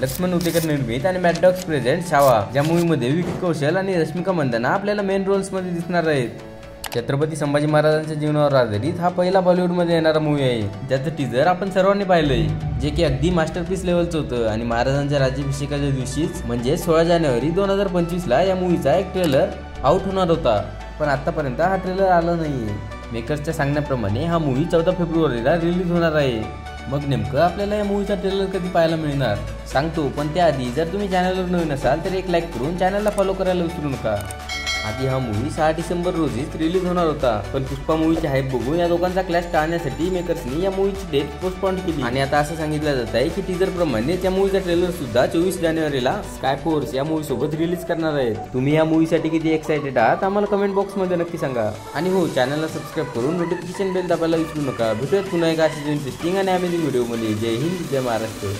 लक्ष्मण उतेकर निर्मित आणि mad dogs present Chhava, ज्या मूवीमध्ये विकी कौशल आणि रश्मिका मंदाना आपल्याला मेन रोल्समध्ये दिसणार आहेत। छत्रपती संभाजी महाराजांच्या जीवनावर आधारित हा पहिला बॉलिवूडमध्ये येणारा मूवी आहे, ज्याचं टीजर आपण सर्वांनी पाहिलंय, जे की अगदी मास्टरपीस लेवलचं होतं। आणि महाराजांच्या राज्याभिषेकाच्या दिवशीच म्हणजे 16 जानेवारी 2025ला या मूवीचा एक ट्रेलर आउट होणार होता, पण आतापर्यंत हा ट्रेलर आला नाहीये। मेकर्सच्या सांगण्याप्रमाणे हा मूवी 14 फेब्रुवारीला रिलीज होणार आहे। मग नेमकं आपल्याला या मूवीचा ट्रेलर कधी पाहायला मिळणार सांगतो, पण त्याआधी जर तुम्ही चॅनलवर नवीन असाल तर एक लाईक करून चॅनलला फॉलो करायला विसरू नका। आधी हा मूवी 6 डिसेंबर रोजीच रिलीज होणार होता, पण पुष्पा मूवीची हाईप बघून या दोघांचा क्लॅश टाळण्यासाठी मेकर्सनी या मूवीची डेट पोस्टपोन केली। आणि आता असं सांगितलं जात आहे की टीजर प्रमाणे त्या मूवीचा ट्रेलर सुद्धा 24 जानेवारीला स्काय फोर्स या मूवी सोबत रिलीज करणार आहेत। तुम्ही या मूवीसाठी किती एक्साइटेड आहात आम्हाला कमेंट बॉक्स मध्ये नक्की सांगा। आणि हो, चॅनलला सबस्क्राईब करून नोटिफिकेशन बेल दाबायला विसरू नका। भेटूयात पुन्हा एका अशीच इंटरेस्टिंग आणि अमेझिंग व्हिडिओ मध्ये। जय हिंद, जय महाराष्ट्र।